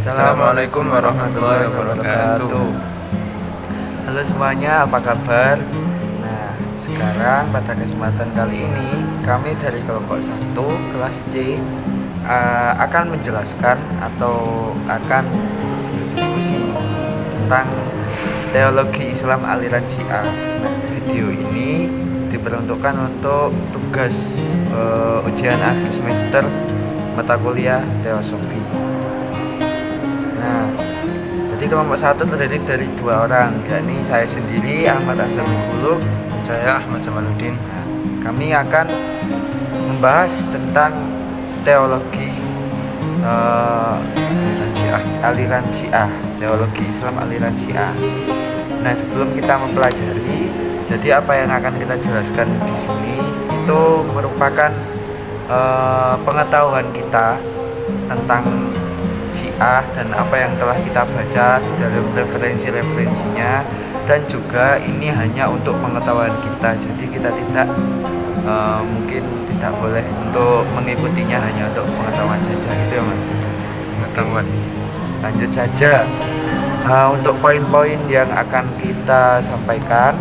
Assalamualaikum warahmatullahi wabarakatuh. Halo semuanya, apa kabar? Nah, sekarang pada kesempatan kali ini kami dari kelompok 1 kelas C akan menjelaskan atau akan berdiskusi tentang teologi Islam aliran Syiah. Nah, video ini diperuntukkan untuk tugas ujian akhir semester mata kuliah teosofi. Nah, jadi kelompok 1 terdiri dari 2 orang, yakni saya sendiri Ahmad Hasan Huluk, Saya Ahmad Jamaluddin. Nah, kami akan membahas tentang teologi aliran Syiah, teologi Islam aliran Syiah. Nah, sebelum kita mempelajari, jadi apa yang akan kita jelaskan di sini itu merupakan pengetahuan kita tentang Syiah dan apa yang telah kita baca di dalam referensi-referensinya, dan juga ini hanya untuk pengetahuan kita, jadi kita tidak mungkin tidak boleh untuk mengikutinya, hanya untuk pengetahuan saja gitu ya Mas. Pengetahuan. Lanjut saja untuk poin-poin yang akan kita sampaikan.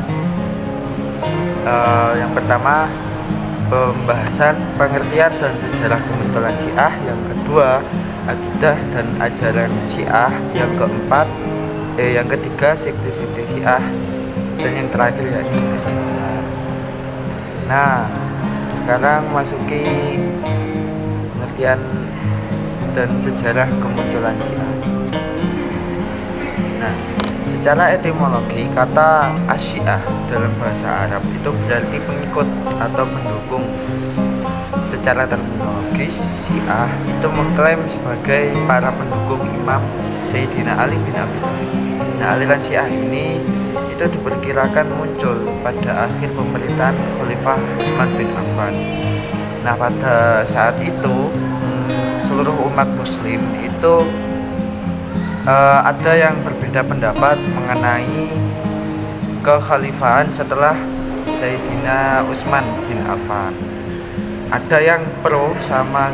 Yang pertama, pembahasan pengertian dan sejarah kemunculan Syiah. Yang kedua, akidah dan ajaran Syiah. Yang ketiga, sekte-sekte Syiah. Dan yang terakhir yakni kesimpulan. Nah, sekarang masuki pengertian dan sejarah kemunculan Syiah. Nah, secara etimologi kata Asyiah dalam bahasa Arab itu berarti pengikut atau pendukung. Secara terminologis, Syiah itu mengklaim sebagai para pendukung Imam Sayyidina Ali bin Abi Thalib. Nah, aliran Syiah ini itu diperkirakan muncul pada akhir pemerintahan Khalifah Utsman bin Affan. Nah, pada saat itu seluruh umat muslim itu ada yang berbeda pendapat mengenai kekhalifahan setelah Sayyidina Utsman bin Affan. Ada yang pro sama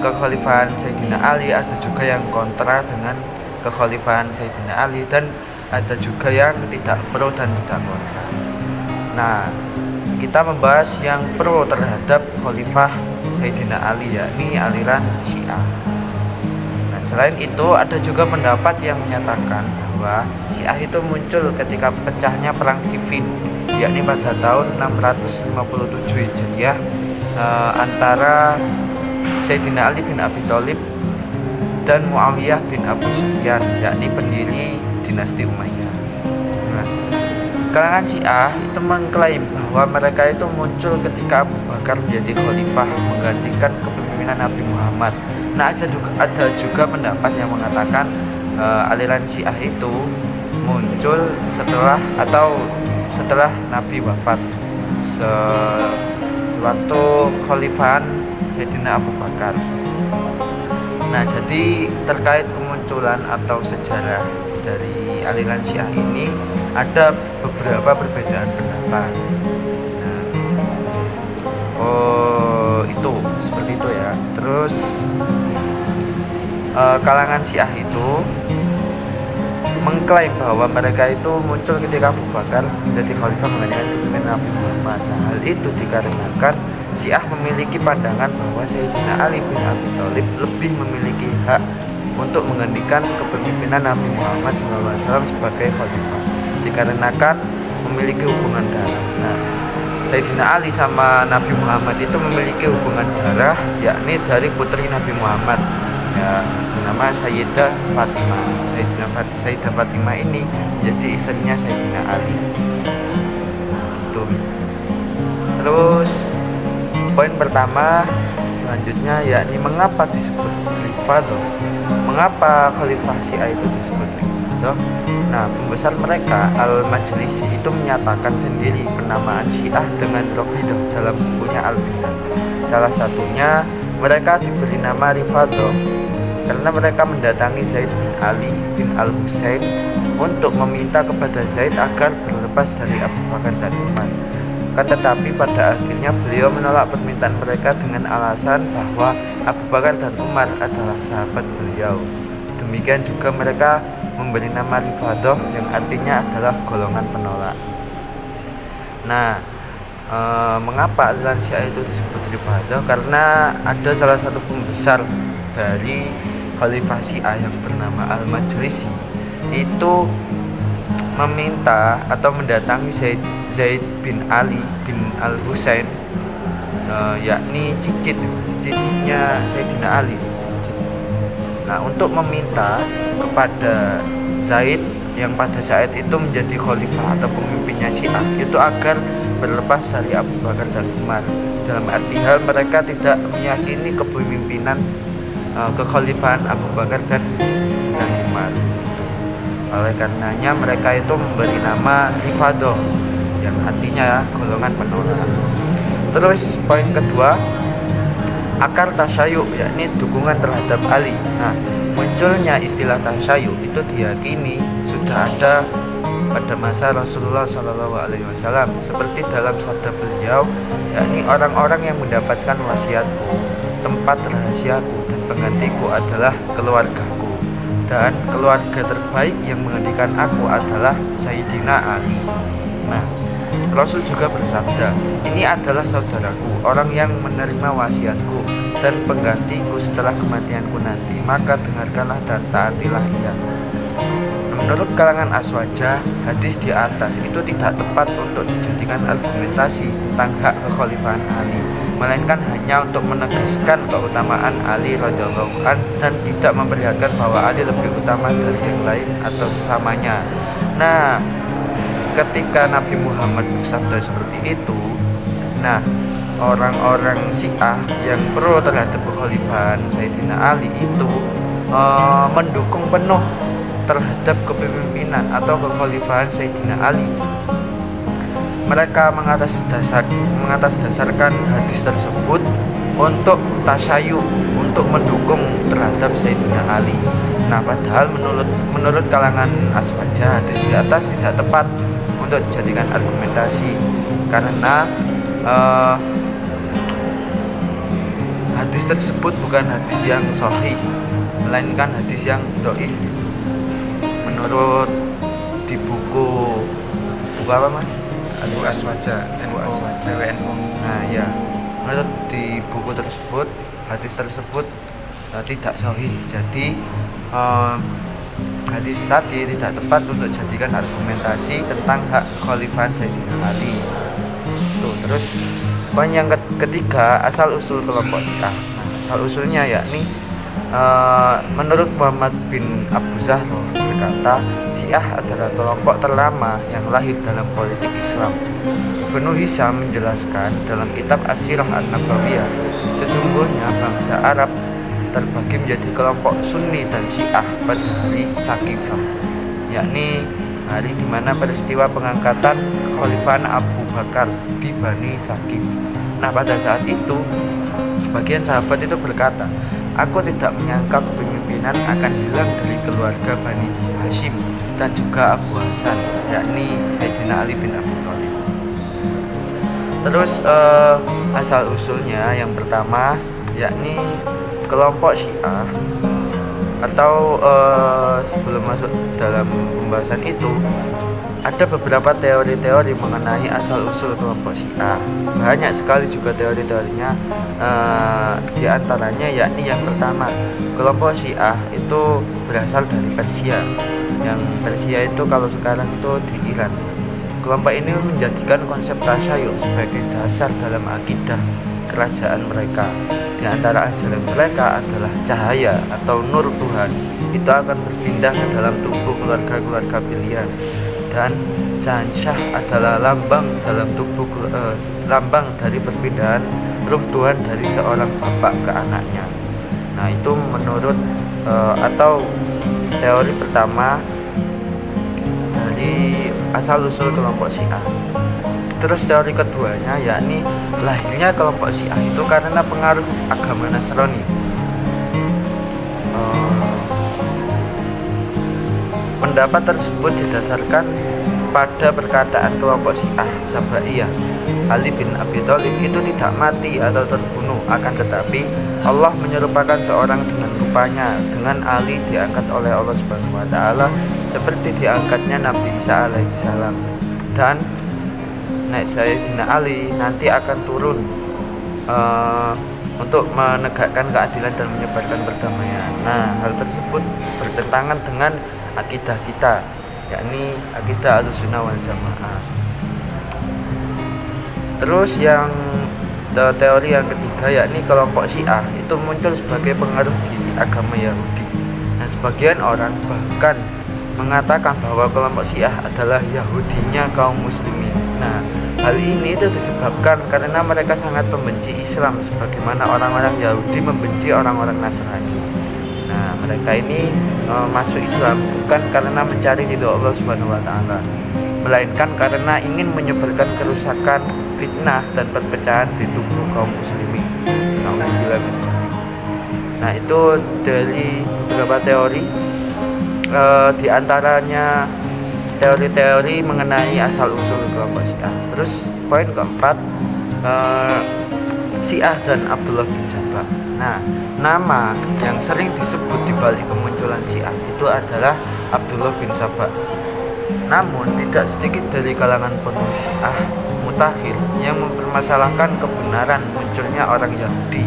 kekhalifahan Sayyidina Ali, ada juga yang kontra dengan kekhalifahan Sayyidina Ali, dan ada juga yang tidak pro dan tidak kontra. Nah, kita membahas yang pro terhadap khalifah Sayyidina Ali, yakni aliran Syiah. Nah, selain itu ada juga pendapat yang menyatakan bahwa Syiah itu muncul ketika pecahnya perang Siffin, yakni pada tahun 657 Hijriah antara Sayyidina Ali bin Abi Thalib dan Muawiyah bin Abu Sufyan, yakni pendiri dinasti Umayyah. Nah, kalangan Syiah itu mengklaim bahwa mereka itu muncul ketika Abu Bakar menjadi khalifah menggantikan kepemimpinan Nabi Muhammad. Nah, ada juga pendapat yang mengatakan aliran Syiah itu muncul setelah Nabi wafat, sewaktu khalifahan Sayyidina Abu Bakar. Nah, jadi terkait kemunculan atau sejarah dari aliran Syiah ini ada beberapa perbedaan pendapat. Nah, itu seperti itu ya. Terus kalangan Syiah itu mengklaim bahwa mereka itu muncul ketika Abu Bakar menjadi khalifah menggantikan kepemimpinan Nabi Muhammad. Nah, hal itu dikarenakan Syiah memiliki pandangan bahwa Sayyidina Ali bin Abi Thalib lebih memiliki hak untuk menggantikan kepemimpinan Nabi Muhammad SAW sebagai khalifah, dikarenakan memiliki hubungan darah. Nah, Sayyidina Ali sama Nabi Muhammad itu memiliki hubungan darah, yakni dari putri Nabi Muhammad, ya, nama Sayyidah Fatimah. Sayyidah Fatimah ini jadi istrinya Sayyidina Ali. Gitu. Terus poin pertama selanjutnya yakni mengapa disebut Rifadho. Mengapa khalifah Syiah itu disebut Rifadho? Nah, pembesar mereka Al-Majlisi itu menyatakan sendiri penamaan Syiah dengan Rafidhah dalam bukunya Al-Binan. Salah satunya mereka diberi nama Rifadho karena mereka mendatangi Zaid bin Ali bin Al-Husain untuk meminta kepada Zaid agar berlepas dari Abu Bakar dan Umar. Kan tetapi pada akhirnya beliau menolak permintaan mereka dengan alasan bahwa Abu Bakar dan Umar adalah sahabat beliau. demikian juga mereka memberi nama Rifadah yang artinya adalah golongan penolak. Nah, mengapa aliran Syiah itu disebut Rifadah? Karena ada salah satu pembesar dari Khalifah Syiah yang bernama Al-Majlisi itu meminta atau mendatangi Zaid bin Ali bin Al-Husain, yakni cicitnya Sayyidina Ali. Nah, untuk meminta kepada Zaid yang pada saat itu menjadi khalifah atau pemimpinnya Syiah itu agar berlepas dari Abu Bakar dan Umar. Dalam arti hal mereka tidak meyakini kepemimpinan kekhalifahan Abu Bakar dan Umar. Oleh karenanya mereka itu memberi nama Rifadah yang artinya golongan penolak. Terus poin kedua, akar tasyayyu, yakni dukungan terhadap Ali. Nah, munculnya istilah tasyayyu itu diyakini sudah ada pada masa Rasulullah SAW, seperti dalam sabda beliau, yakni orang-orang yang mendapatkan wasiatku, tempat rahasiaku dan penggantiku adalah keluargaku, dan keluarga terbaik yang menggantikan aku adalah Sayyidina Ali. Nah, Rasul juga bersabda, ini adalah saudaraku, orang yang menerima wasiatku dan penggantiku setelah kematianku nanti, maka dengarkanlah dan taatilah ia. Menurut kalangan aswaja, hadis di atas itu tidak tepat untuk dijadikan argumentasi tentang hak kekhalifahan Ali, melainkan hanya untuk menegaskan keutamaan Ali radhiyallahu an dan tidak memperlihatkan bahwa Ali lebih utama dari yang lain atau sesamanya. Nah, ketika Nabi Muhammad bersabda seperti itu, nah orang-orang Syiah yang pro terhadap kekhalifahan Sayyidina Ali itu mendukung penuh terhadap kepemimpinan atau kekhalifahan Sayyidina Ali. Mereka mengatasdasarkan hadis tersebut untuk tasyayyu, untuk mendukung terhadap Sayyidina Ali. Nah, padahal menurut kalangan aswaja hadis di atas tidak tepat untuk dijadikan argumentasi karena hadis tersebut bukan hadis yang sahih, melainkan hadis yang dhaif. Menurut di buku apa mas? Buku Aswaja, WNU. Nah ya, menurut di buku tersebut hadis tersebut tidak sahih. Jadi hadis tadi tidak tepat untuk dijadikan argumentasi tentang hak kekhalifahan Sayyidina Ali. Tuh, terus poin yang ketiga, asal usul kelompok Syiah. Nah, asal usulnya yakni menurut Muhammad bin Abu Zahra berkata, Syiah adalah kelompok terlama yang lahir dalam politik Islam. Ibnu Hisham menjelaskan dalam kitab As-Sirah An-Nabawiyah, sesungguhnya bangsa Arab terbagi menjadi kelompok Sunni dan Syiah pada hari Saqifah, yakni hari di mana peristiwa pengangkatan kekhalifahan Abu Bakar di Bani Saqif. Nah, pada saat itu sebagian sahabat itu berkata, aku tidak menyangka kepemimpinan akan hilang dari keluarga Bani Hashim dan juga Abu Hasan, yakni Sayyidina Ali bin Abi Thalib. Terus asal usulnya yang pertama yakni kelompok Syiah, atau sebelum masuk dalam pembahasan itu ada beberapa teori-teori mengenai asal usul kelompok Syiah. Banyak sekali juga teori-teorinya, di antaranya yakni yang pertama, kelompok Syiah itu berasal dari Persia. Yang Persia itu kalau sekarang itu di Iran. Kelompok ini menjadikan konsep tasyayyu sebagai dasar dalam akidah kerajaan mereka. Di antara ajaran mereka adalah cahaya atau nur Tuhan itu akan berpindah ke dalam tubuh keluarga-keluarga pilihan, dan Syahnsyah adalah lambang dalam tubuh lambang dari perpindahan ruh Tuhan dari seorang bapak ke anaknya. Nah, itu menurut atau teori pertama dari asal usul kelompok Syiah. Terus teori keduanya yakni lahirnya kelompok Syiah itu karena pengaruh agama Nasrani. Pendapat tersebut didasarkan pada perkataan kelompok Syiah Sabaiyah, Ali bin Abi Thalib itu tidak mati atau terbunuh, akan tetapi Allah menyerupakan seorang dengan serupanya dengan Ali diangkat oleh Allah Subhanahu wa taala seperti diangkatnya Nabi Isa alaihi salam. Dan Sayyidina Ali nanti akan turun untuk menegakkan keadilan dan menyebarkan perdamaian. Nah, hal tersebut bertentangan dengan akidah kita, yakni akidah Ahlussunnah wal Jamaah. Terus yang teori yang ketiga, yakni kelompok Syiah itu muncul sebagai pengaruh di agama Yahudi. Dan sebagian orang bahkan mengatakan bahwa kelompok Syiah adalah Yahudinya kaum muslimin. Nah, hal ini itu disebabkan karena mereka sangat membenci Islam sebagaimana orang-orang Yahudi membenci orang-orang Nasrani. Nah, mereka ini masuk Islam bukan karena mencari ridho Allah Subhanahu wa taala, melainkan karena ingin menyebarkan kerusakan, fitnah dan perpecahan di tubuh kaum muslimin. Nah, itu dari beberapa teori, di antaranya teori-teori mengenai asal-usul kelompok Syiah. Terus poin keempat, Syiah dan Abdullah bin Sabah. Nah, nama yang sering disebut di balik kemunculan Syiah itu adalah Abdullah bin Sabah. Namun tidak sedikit dari kalangan penulis Syiah mutakhir yang mempermasalahkan kebenaran munculnya orang Yahudi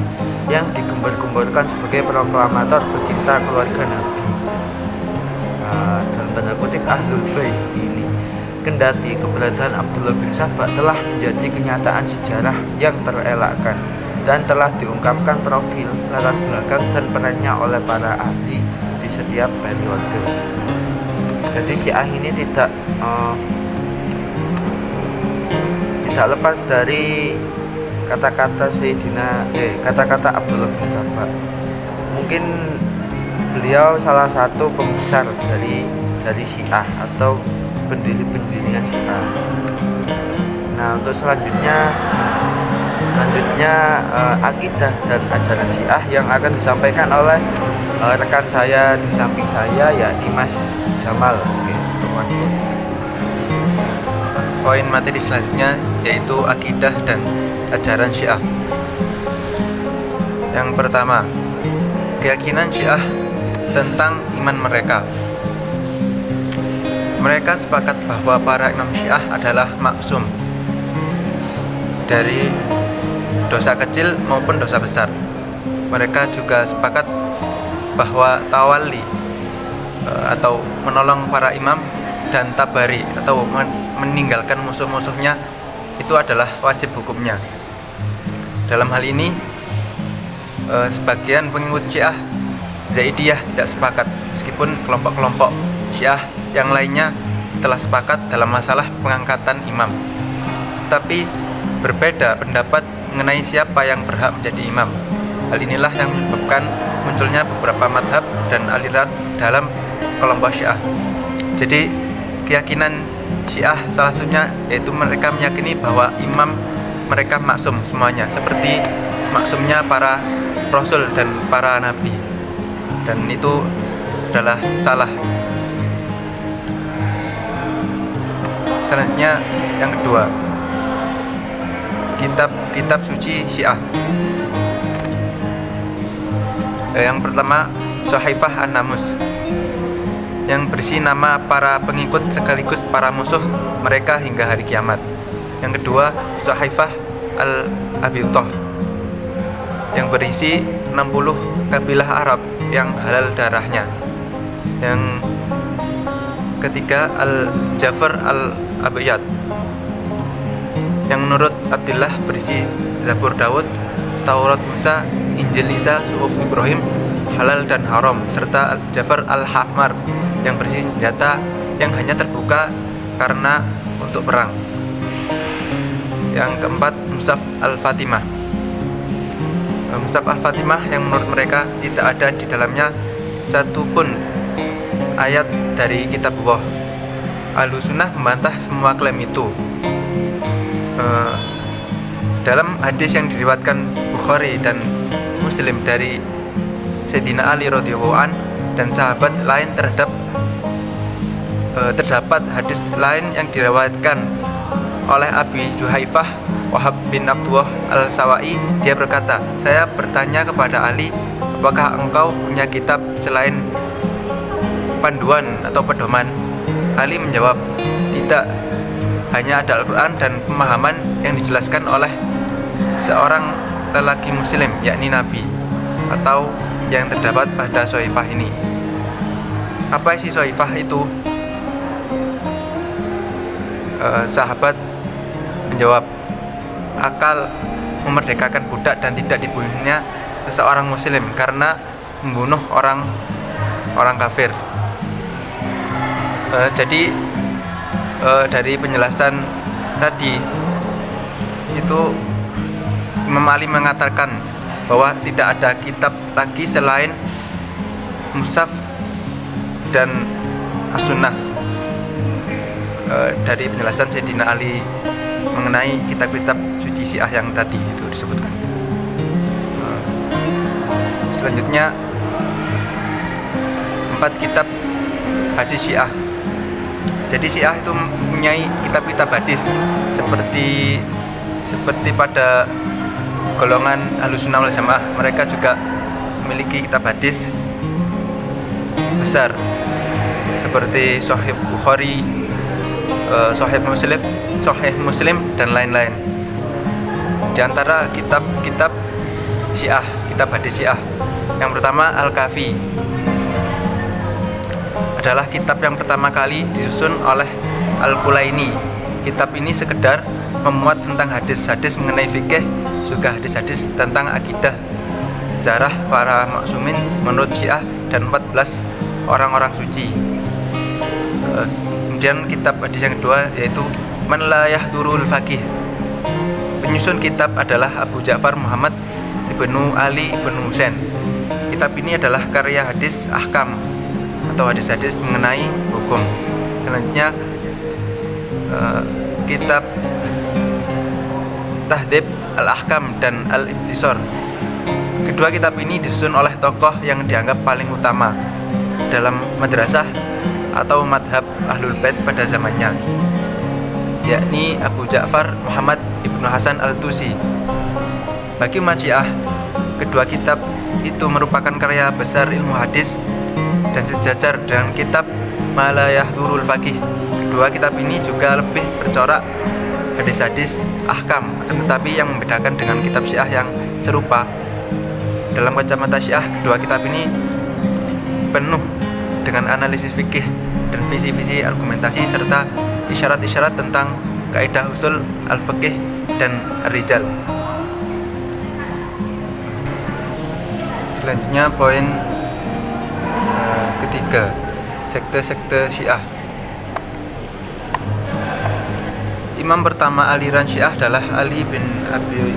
yang digembar-gemborkan sebagai proklamator pecinta keluarga Nabi. Dalam tanda kutip Ahlul Bait ini, kendati keberadaan Abdullah bin Sabah telah menjadi kenyataan sejarah yang terelakkan dan telah diungkapkan profil, latar belakang dan perannya oleh para ahli di setiap periode. Jadi Syiah ini tidak lepas dari kata-kata kata-kata Abdullah bin Sabah. Mungkin beliau salah satu pembesar dari Syiah atau pendiri-pendirinya Syiah. Nah, untuk selanjutnya akidah dan ajaran Syiah yang akan disampaikan oleh rekan saya di samping saya, yakni Mas Jamal. Poin materi selanjutnya yaitu akidah dan ajaran Syiah. Yang pertama, keyakinan Syiah tentang iman mereka. Mereka sepakat bahwa para imam Syiah adalah maksum dari dosa kecil maupun dosa besar. Mereka juga sepakat bahwa tawali atau menolong para imam dan tabari atau meninggalkan musuh-musuhnya itu adalah wajib hukumnya. Dalam hal ini sebagian pengikut Syiah Zaidiyah tidak sepakat, meskipun kelompok-kelompok Syiah yang lainnya telah sepakat dalam masalah pengangkatan imam. Tapi berbeda pendapat mengenai siapa yang berhak menjadi imam. Hal inilah yang menyebabkan munculnya beberapa madhab dan aliran dalam kelompok Syiah. Jadi keyakinan Syiah salah satunya yaitu mereka meyakini bahwa imam mereka maksum semuanya, seperti maksumnya para rasul dan para nabi, dan itu adalah salah. Selanjutnya yang kedua, kitab suci Syiah. Yang pertama, Shaifah An-Namus, yang berisi nama para pengikut sekaligus para musuh mereka hingga hari kiamat. Yang kedua, Shaifah Al-Abithah, yang berisi 60 kabilah Arab yang halal darahnya. Yang ketiga, Al-Jafar Al-Abyad, yang menurut Abdullah berisi Zabur Daud, Taurat Musa, Injil Isa, Suhuf Ibrahim, halal dan haram, serta Al-Jafar Al-Hamar, yang berisi senjata yang hanya terbuka karena untuk perang. Yang keempat, Mushaf Al-Fatimah. Mushaf Al-Fatimah yang menurut mereka tidak ada di dalamnya satupun ayat dari kitabullah. Ahlussunnah membantah semua klaim itu. Dalam hadis yang diriwayatkan Bukhari dan Muslim dari Sayyidina Ali radhiyallahu an dan sahabat lain terdapat hadis lain yang diriwayatkan oleh Abi Juhaifah Wahab bin Abdullah Al-Sawai. Dia berkata, saya bertanya kepada Ali, apakah engkau punya kitab selain panduan atau pedoman? Ali menjawab, tidak, hanya ada Al-Quran dan pemahaman yang dijelaskan oleh seorang lelaki muslim, yakni Nabi, atau yang terdapat pada Sohifah ini. Apa isi Sohifah itu? Sahabat menjawab, akal memerdekakan budak dan tidak dibunuhnya seseorang muslim karena membunuh orang kafir. Jadi dari penjelasan tadi itu Imam Ali mengatakan bahwa tidak ada kitab lagi selain Mushaf dan As-Sunnah. Dari penjelasan Sayyidina Ali mengenai kitab-kitab suci Syiah yang tadi itu disebutkan. Selanjutnya 4 kitab hadis Syiah. Jadi Syiah itu mempunyai kitab-kitab hadis seperti pada golongan Ahlussunnah wal Jamaah. Mereka juga memiliki kitab hadis besar seperti Sahih Bukhari, Sahih Muslim dan lain-lain. Di antara kitab Syiah, kitab hadis Syiah, yang pertama Al-Kafi adalah kitab yang pertama kali disusun oleh Al-Kulaini. Kitab ini sekedar memuat tentang hadis-hadis mengenai fikih, juga hadis-hadis tentang akidah, sejarah para maksumin menurut Syiah, dan 14 orang-orang suci. Kemudian kitab hadis yang kedua yaitu Man la yahdurul faqih. Penyusun kitab adalah Abu Ja'far Muhammad ibnu Ali ibnu Husain. Kitab ini adalah karya hadis ahkam atau hadis-hadis mengenai hukum. Selanjutnya kitab Tahdhib Al-Ahkam dan Al-Ibtisar. Kedua kitab ini disusun oleh tokoh yang dianggap paling utama dalam madrasah atau madhab Ahlul Bait pada zamannya, yakni Abu Ja'far Muhammad ibnu Hasan Al-Tusi. Bagi umat Syiah, kedua kitab itu merupakan karya besar ilmu hadis dan sejajar dengan kitab Ma la yahdurul faqih. Kedua kitab ini juga lebih bercorak hadis-hadis ahkam, akan tetapi yang membedakan dengan kitab Syiah yang serupa, dalam kacamata Syiah, kedua kitab ini penuh dengan analisis fikih dan visi-visi argumentasi serta isyarat-isyarat tentang kaidah usul al-fiqh dan ar-rijal. Selanjutnya poin ketiga, sekte-sekte Syiah. Imam pertama aliran Syiah adalah Ali bin Abi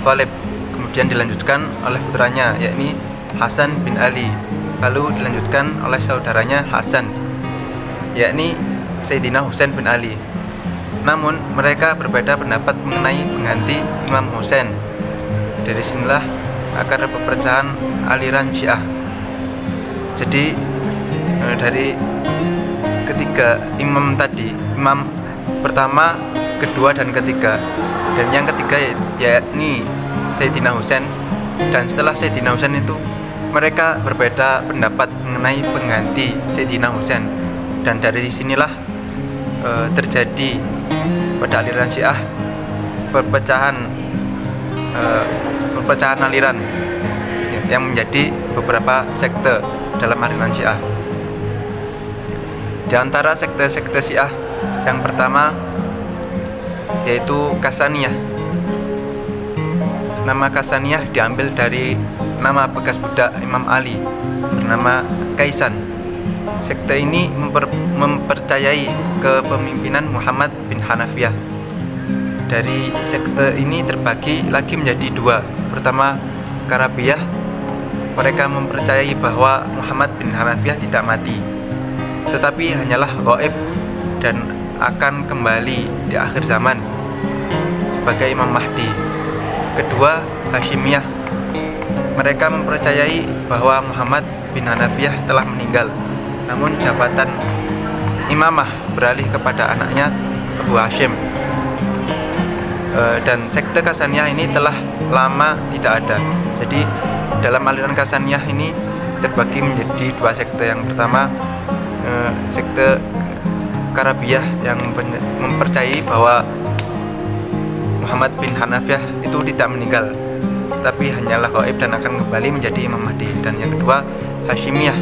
Thalib, kemudian dilanjutkan oleh putranya yakni Hasan bin Ali, lalu dilanjutkan oleh saudaranya Hasan yakni Sayyidina Husain bin Ali. Namun mereka berbeda pendapat mengenai pengganti Imam Husain. Dari sinilah akar perpecahan aliran Syiah. Jadi dari ketiga imam tadi, imam pertama, kedua dan ketiga, dan yang ketiga yakni Sayyidina Husain. Dan setelah Sayyidina Husain itu mereka berbeda pendapat mengenai pengganti Sayyidina Husain, dan dari sinilah terjadi pada aliran Syiah perpecahan aliran yang menjadi beberapa sekte dalam aliran Syiah. Di antara sekte-sekte Syiah yang pertama yaitu Qasaniyah. Nama Qasaniyah diambil dari nama bekas budak Imam Ali bernama Kaisan. Sekte ini mempercayai kepemimpinan Muhammad bin Hanafiyah. Dari sekte ini terbagi lagi menjadi dua. Pertama, Karabiyah. Mereka mempercayai bahwa Muhammad bin Hanafiyah tidak mati, tetapi hanyalah gaib dan akan kembali di akhir zaman sebagai Imam Mahdi. Kedua, Hashimiyah. Mereka mempercayai bahwa Muhammad bin Hanafiyah telah meninggal, namun jabatan imamah beralih kepada anaknya Abu Hashim. Dan sekte Qasaniyah ini telah lama tidak ada. Jadi dalam aliran Hasaniyah ini terbagi menjadi dua sekte. Yang pertama sekte Karabiyah yang mempercayai bahwa Muhammad bin Hanafiyah itu tidak meninggal, tapi hanyalah gaib dan akan kembali menjadi Imam Mahdi. Dan yang kedua Hashimiyah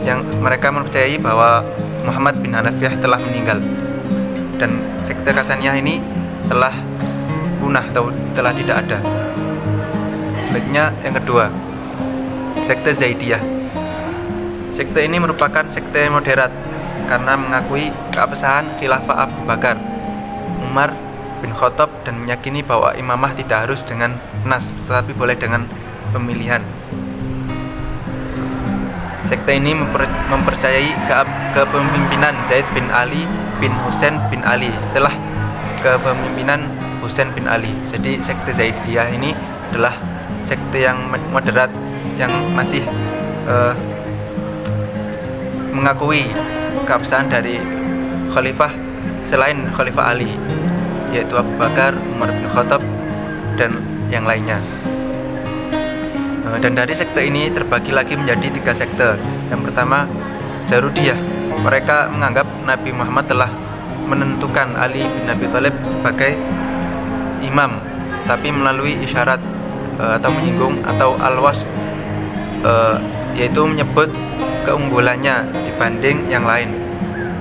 yang mereka mempercayai bahwa Muhammad bin Hanafiyah telah meninggal. Dan sekte Hasaniyah ini telah punah atau telah tidak ada. Selanjutnya yang kedua, sekte Zaidiyah. Sekte ini merupakan sekte moderat karena mengakui keabsahan khilafah Abu Bakar, Umar bin Khattab, dan meyakini bahwa imamah tidak harus dengan nas, tetapi boleh dengan pemilihan. Sekte ini mempercayai kepemimpinan Zaid bin Ali bin Husain bin Ali setelah kepemimpinan Husain bin Ali. Jadi sekte Zaidiyah ini adalah sekte yang moderat yang masih mengakui keabsahan dari khalifah selain Khalifah Ali, yaitu Abu Bakar, Umar bin Khattab, dan yang lainnya. Dan dari sekte ini terbagi lagi menjadi tiga sekte. Yang pertama Jarudiyah. Mereka menganggap Nabi Muhammad telah menentukan Ali bin Abi Thalib sebagai imam, tapi melalui isyarat atau menyinggung atau alwas, yaitu menyebut keunggulannya dibanding yang lain.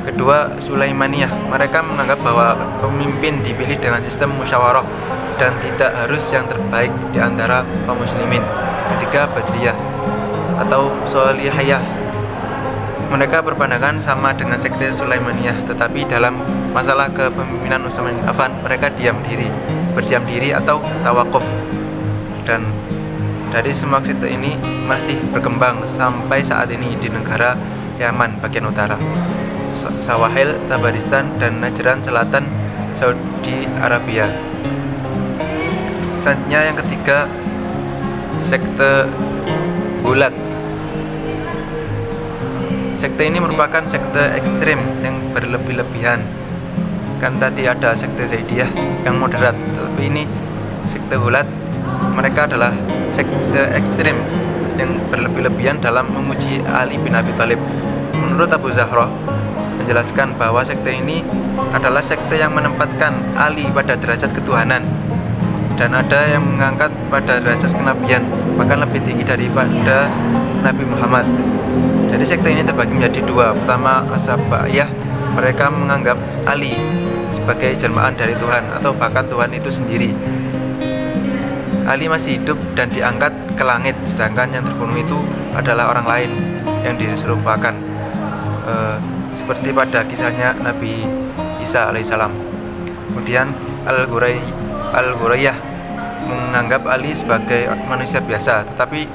Kedua Sulaimaniyah. Mereka menganggap bahwa pemimpin dipilih dengan sistem musyawarah dan tidak harus yang terbaik di antara kaum muslimin. Ketiga Badriyah atau Solihiyah. Mereka berpandangan sama dengan sekte Sulaimaniyah, tetapi dalam masalah kepemimpinan Utsman bin Affan mereka berdiam diri atau tawakuf. Dan dari semua sekte ini masih berkembang sampai saat ini di negara Yaman bagian utara, Sawahil, Tabaristan, dan Najran Selatan Saudi Arabia. Selanjutnya yang ketiga sekte Gulat. Sekte ini merupakan sekte ekstrim yang berlebih-lebihan. Kan tadi ada sekte Zaidiyah yang moderat, tetapi ini sekte Gulat. Mereka adalah sekte ekstrim yang berlebih-lebihan dalam memuji Ali bin Abi Thalib. Menurut Abu Zahra menjelaskan bahwa sekte ini adalah sekte yang menempatkan Ali pada derajat ketuhanan, dan ada yang mengangkat pada derajat kenabian, bahkan lebih tinggi daripada Nabi Muhammad. Jadi sekte ini terbagi menjadi dua. Pertama Ashabiyah. Mereka menganggap Ali sebagai jelmaan dari Tuhan atau bahkan Tuhan itu sendiri. Ali masih hidup dan diangkat ke langit, sedangkan yang terbunuh itu adalah orang lain yang diserupakan, seperti pada kisahnya Nabi Isa alaihissalam. Kemudian Al-Ghurayyah menganggap Ali sebagai manusia biasa, tetapi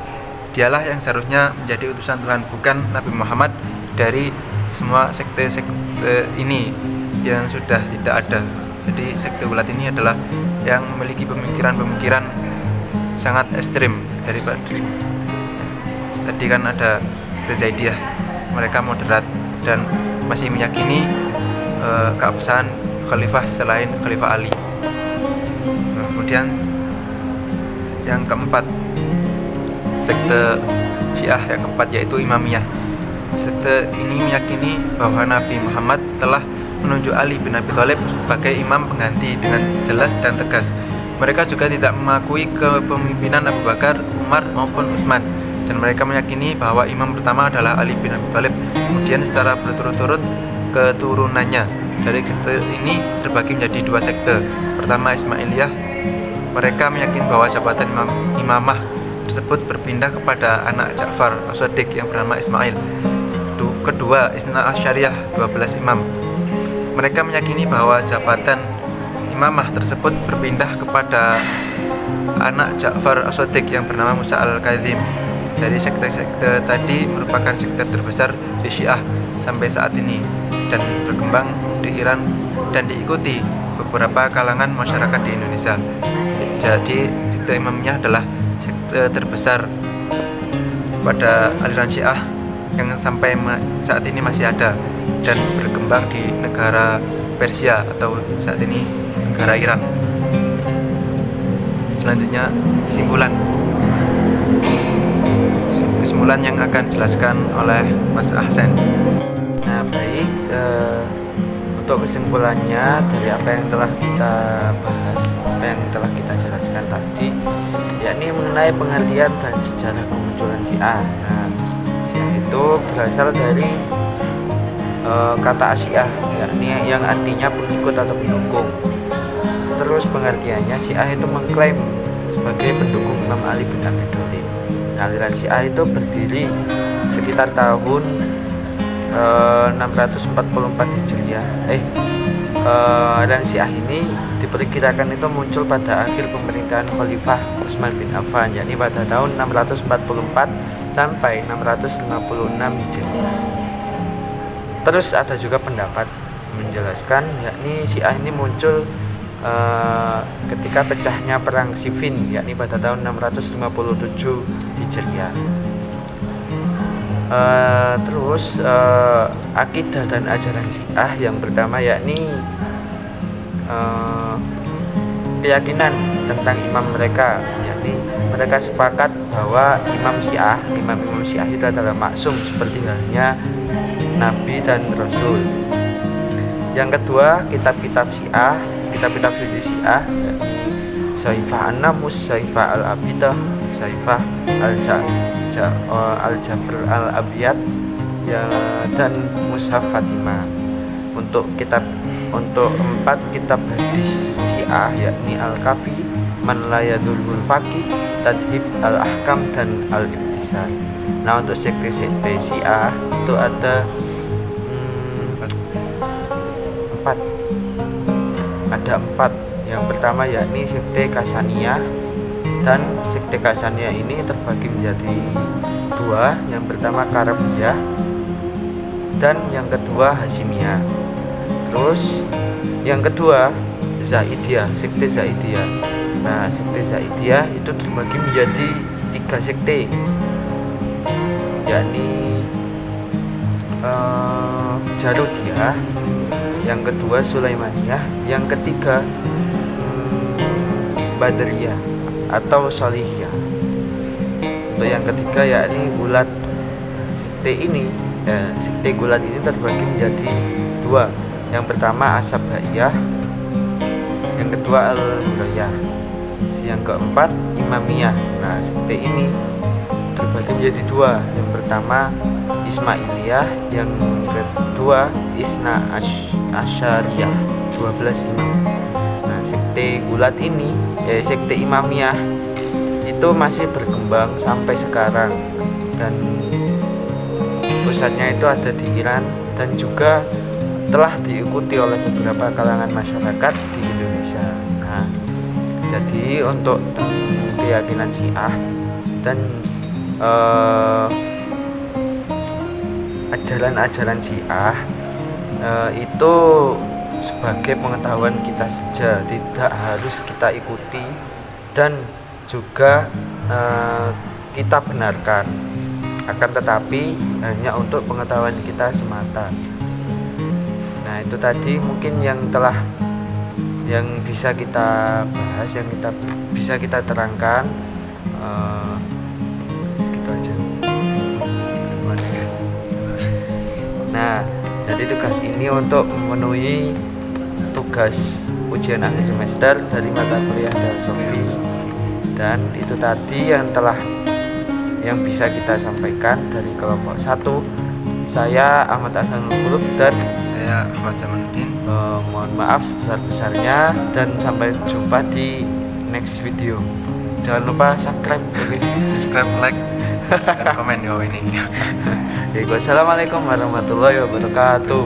dialah yang seharusnya menjadi utusan Tuhan, bukan Nabi Muhammad. Dari semua sekte-sekte ini yang sudah tidak ada. Jadi sekte Gulat ini adalah yang memiliki pemikiran-pemikiran sangat ekstrim daripada tadi kan ada Zaidiyah. Mereka moderat dan masih meyakini keabsahan khalifah selain Khalifah Ali. Kemudian yang keempat sekte Syiah yang keempat yaitu Imamiyah. Sekte ini meyakini bahwa Nabi Muhammad telah menunjuk Ali bin Abi Thalib sebagai imam pengganti dengan jelas dan tegas. Mereka juga tidak mengakui kepemimpinan Abu Bakar, Umar maupun Utsman, dan mereka meyakini bahwa imam pertama adalah Ali bin Abi Thalib. Kemudian secara berturut-turut keturunannya. Dari sekte ini terbagi menjadi dua sekte. Pertama Ismailiyah. Mereka meyakini bahwa jabatan imamah tersebut berpindah kepada anak Ja'far As-Shadiq yang bernama Ismail. Kedua Isna Asyariyah, 12 imam. Mereka meyakini bahwa jabatan imamah tersebut berpindah kepada anak Ja'far As-Shadiq yang bernama Musa Al-Kadzim. Dari sekte-sekte tadi merupakan sekte terbesar di Syiah sampai saat ini dan berkembang di Iran dan diikuti beberapa kalangan masyarakat di Indonesia. Jadi sekte Imamiyah adalah sekte terbesar pada aliran Syiah yang sampai saat ini masih ada dan berkembang di negara Persia atau saat ini negara Iran. Selanjutnya kesimpulan. kesimpulan yang akan dijelaskan oleh Mas Ahsan. Nah baik, untuk kesimpulannya dari apa yang telah kita bahas, apa yang telah kita jelaskan tadi, yakni mengenai pengertian dan sejarah kemunculan Syiah. Nah, Syiah itu berasal dari kata Syiah, yakni yang artinya pengikut atau pendukung. Terus pengertiannya, Syiah itu mengklaim sebagai pendukung Imam Ali bin Abi Thalib. Aliran Syiah itu berdiri sekitar tahun 644 Hijriah. Aliran Syiah ini diperkirakan itu muncul pada akhir pemerintahan Khalifah Utsman bin Affan, yakni pada tahun 644 sampai 656 Hijriah. Terus ada juga pendapat menjelaskan, yakni Syiah ini muncul ketika pecahnya perang Siffin, yakni pada tahun 657 Hijriah. Terus akidah dan ajaran Syiah yang pertama yakni keyakinan tentang imam mereka, yakni mereka sepakat bahwa imam Syiah itu adalah maksum seperti halnya Nabi dan Rasul. Yang kedua, kitab-kitab suci Syiah, Saifah An-Namus, Saifah Al-Abidah, Saifah Al-Jafr Al-Abiyat dan Mushaf Fatimah. Untuk 4 kitab hadis Syiah yakni Al-Kafi, Man la yadulul Faqih, Tadhib Al-Ahkam dan Al-Ibtisar. Nah, untuk sekte-sekte Syiah itu ada 4. Yang pertama yakni sekte Qasaniyah, dan sekte Qasaniyah ini terbagi menjadi 2. Yang pertama Karabiyah dan yang kedua Hasyimiyah. Terus yang kedua Zaidiyah, sekte Zaidiyah. Nah, sekte Zaidiyah itu terbagi menjadi 3 sekte, yakni Jarudiyah, yang kedua Sulaimaniyah, yang ketiga Badriyah atau Salihiyah. Untuk yang ketiga yakni Gulat. Sekte Gulat ini terbagi menjadi 2. Yang pertama As-Sabaiyah, yang kedua Al-Hurayah. Yang keempat Imamiyah. Nah, sekte ini terbagi menjadi 2. Yang pertama Ismailiyah, yang kedua Isna Asyariyah, 12 imam. Nah, sekte Gulat ini, sekte Imamiyah itu masih berkembang sampai sekarang, dan pusatnya itu ada di Iran dan juga telah diikuti oleh beberapa kalangan masyarakat di Indonesia. Nah, jadi untuk keyakinan Syiah dan ajaran-ajaran Syiah itu sebagai pengetahuan kita saja, tidak harus kita ikuti dan juga kita benarkan, akan tetapi hanya untuk pengetahuan kita semata. Nah, itu tadi mungkin yang bisa kita bahas, yang bisa kita terangkan. Gitu aja. Nah, jadi tugas ini untuk memenuhi tugas ujian akhir semester dari mata kuliah Filosofi. Dan itu tadi yang bisa kita sampaikan dari kelompok 1. Saya Ahmad Hasanul Khuluq dan Saya Ahmad Jamaluddin. Mohon maaf sebesar-besarnya, dan sampai jumpa di next video. Jangan lupa subscribe, like, dan komen di bawah ini. Wassalamualaikum warahmatullahi wabarakatuh.